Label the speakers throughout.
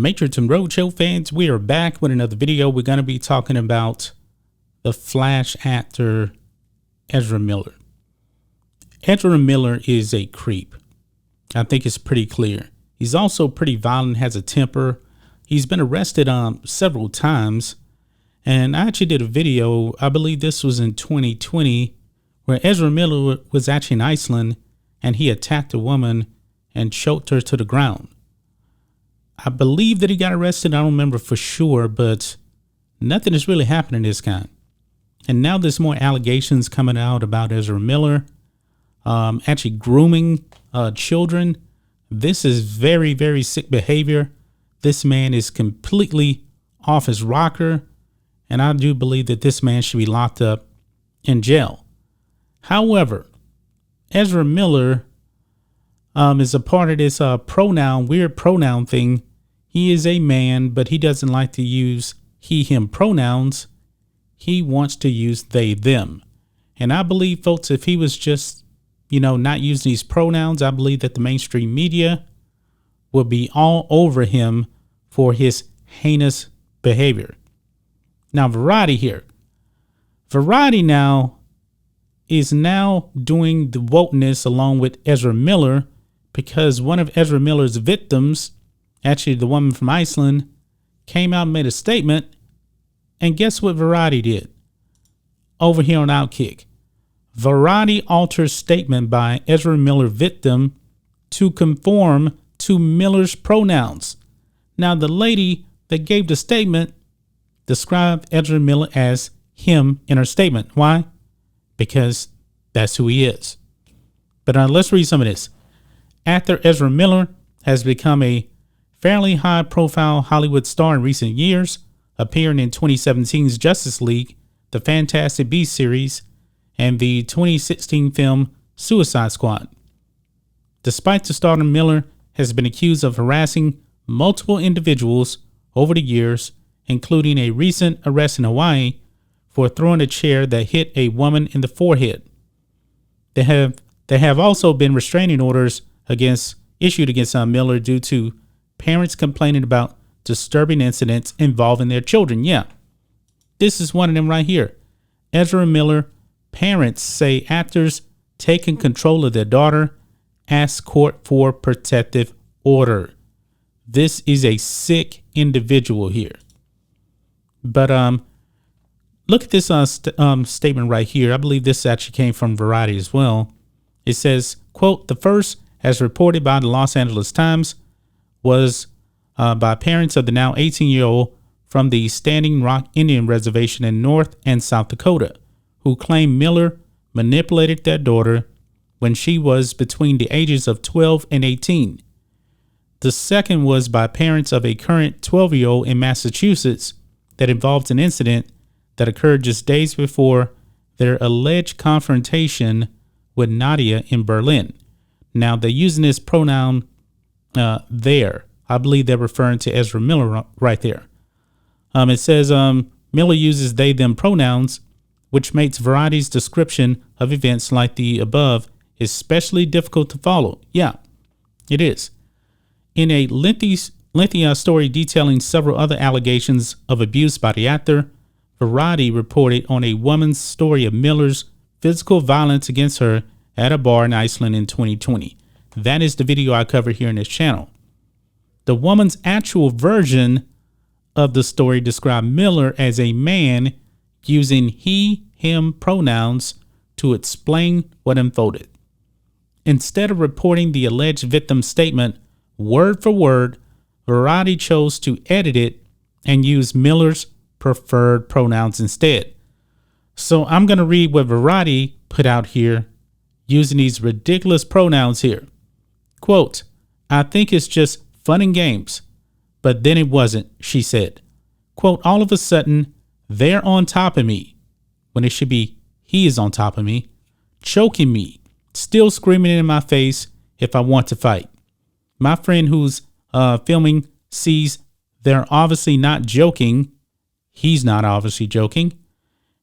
Speaker 1: Matrixx and Rhodes show fans, we are back with another video. We're going to be talking about the Flash actor Ezra Miller. Ezra Miller is a creep. I think it's pretty clear. He's also pretty violent, has a temper. He's been arrested several times. And I actually did a video, I believe this was in 2020, where Ezra Miller was actually in Iceland and he attacked a woman and choked her to the ground. I believe that he got arrested. I don't remember for sure, but nothing is really happening to this guy. And now there's more allegations coming out about Ezra Miller actually grooming children. This is very, very sick behavior. This man is completely off his rocker. And I do believe that this man should be locked up in jail. However, Ezra Miller is a part of this weird pronoun thing. He is a man, but he doesn't like to use he, him pronouns. He wants to use they, them. And I believe, folks, if he was just, not using these pronouns, I believe that the mainstream media would be all over him for his heinous behavior. Now, Variety here. Variety now is doing the wokeness along with Ezra Miller, because one of Ezra Miller's victims, actually the woman from Iceland, came out and made a statement. And guess what Variety did? Over here on Outkick, Variety alters statement by Ezra Miller victim to conform to Miller's pronouns. Now, the lady that gave the statement described Ezra Miller as him in her statement. Why? Because that's who he is. But let's read some of this. Actor Ezra Miller has become a fairly high-profile Hollywood star in recent years, appearing in 2017's Justice League, the Fantastic Beasts series, and the 2016 film Suicide Squad. Despite the stardom, Miller has been accused of harassing multiple individuals over the years, including a recent arrest in Hawaii for throwing a chair that hit a woman in the forehead. There have also been restraining orders issued against Miller due to parents complaining about disturbing incidents involving their children. Yeah, this is one of them right here. Ezra Miller, parents say actors taking control of their daughter, ask court for protective order. This is a sick individual here. But look at this statement right here. I believe this actually came from Variety as well. It says, quote, "The first, as reported by the Los Angeles Times, was by parents of the now 18-year-old from the Standing Rock Indian Reservation in North and South Dakota, who claimed Miller manipulated their daughter when she was between the ages of 12 and 18. The second was by parents of a current 12-year-old in Massachusetts that involved an incident that occurred just days before their alleged confrontation with Nadia in Berlin." Now, they're using this pronoun there. I believe they're referring to Ezra Miller right there. It says Miller uses they, them pronouns, which makes Variety's description of events like the above especially difficult to follow. Yeah, it is. In a lengthy story detailing several other allegations of abuse by the actor, Variety reported on a woman's story of Miller's physical violence against her at a bar in Iceland in 2020. That is the video I cover here in this channel. The woman's actual version of the story described Miller as a man using he, him pronouns to explain what unfolded. Instead of reporting the alleged victim's statement word for word, Variety chose to edit it and use Miller's preferred pronouns instead. So I'm going to read what Variety put out here using these ridiculous pronouns here. Quote, "I think it's just fun and games, but then it wasn't," she said. Quote, "All of a sudden, they're on top of me," when it should be he is on top of me, "choking me, still screaming in my face if I want to fight. My friend who's filming sees they're obviously not joking. He's not obviously joking,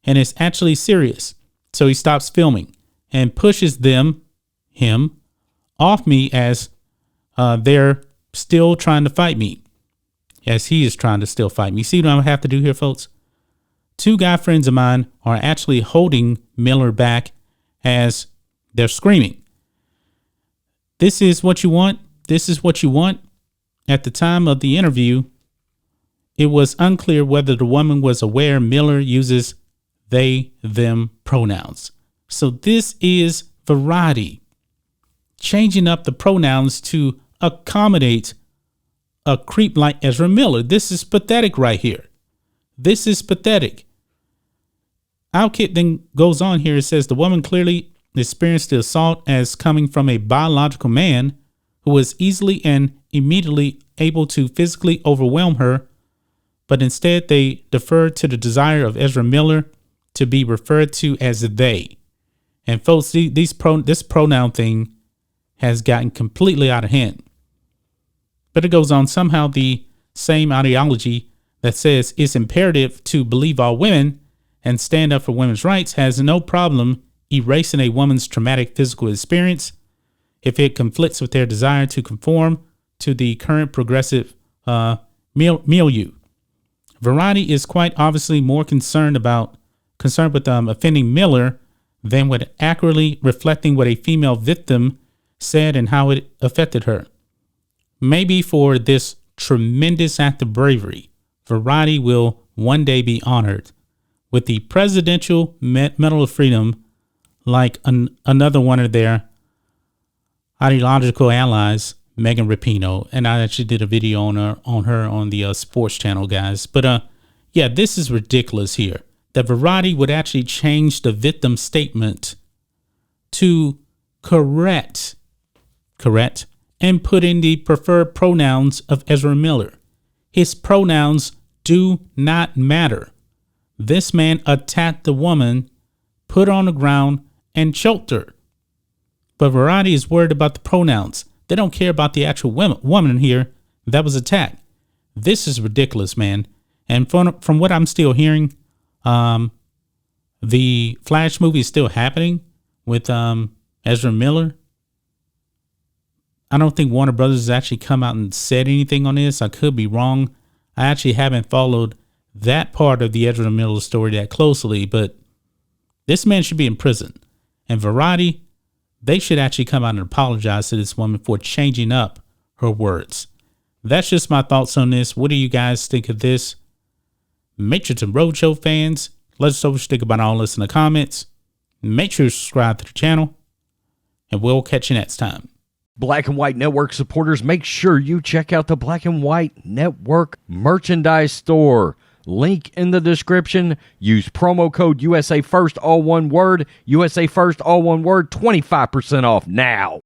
Speaker 1: and it's actually serious. So he stops filming and pushes him, off me as they're still trying to fight me. as he is trying to still fight me. See what I'm gonna have to do here, folks? Two guy friends of mine are actually holding Miller back as they're screaming. This is what you want. This is what you want. At the time of the interview, it was unclear whether the woman was aware Miller uses they, them pronouns. So this is variety. Changing up the pronouns to accommodate a creep like Ezra Miller. This is pathetic right here. This is pathetic. Outkick then goes on here. It says the woman clearly experienced the assault as coming from a biological man who was easily and immediately able to physically overwhelm her, but instead they deferred to the desire of Ezra Miller to be referred to as they. And folks, this pronoun thing has gotten completely out of hand. But it goes on, somehow the same ideology that says it's imperative to believe all women and stand up for women's rights has no problem erasing a woman's traumatic physical experience if it conflicts with their desire to conform to the current progressive milieu. Variety is quite obviously more concerned with offending Miller than with accurately reflecting what a female victim said and how it affected her. Maybe for this tremendous act of bravery, Variety will one day be honored with the Presidential Medal of Freedom, like another one of their ideological allies, Megan Rapinoe. And I actually did a video on her on the sports channel, guys. But yeah, this is ridiculous here. That Variety would actually change the victim statement to correct, and put in the preferred pronouns of Ezra Miller. His pronouns do not matter. This man attacked the woman, put her on the ground, and choked her. But Variety is worried about the pronouns. They don't care about the actual woman here that was attacked. This is ridiculous, man. And from what I'm still hearing, the Flash movie is still happening with Ezra Miller. I don't think Warner Brothers has actually come out and said anything on this. I could be wrong. I actually haven't followed that part of the Ezra Miller story that closely, but this man should be in prison. And Variety, they should actually come out and apologize to this woman for changing up her words. That's just my thoughts on this. What do you guys think of this? Matrixx and Roadshow fans, let us know what you think about all this in the comments. Make sure you subscribe to the channel, and we'll catch you next time.
Speaker 2: Black and White Network supporters, make sure you check out the Black and White Network merchandise store. Link in the description. Use promo code USA First, all one word. USA First, all one word. 25% off now.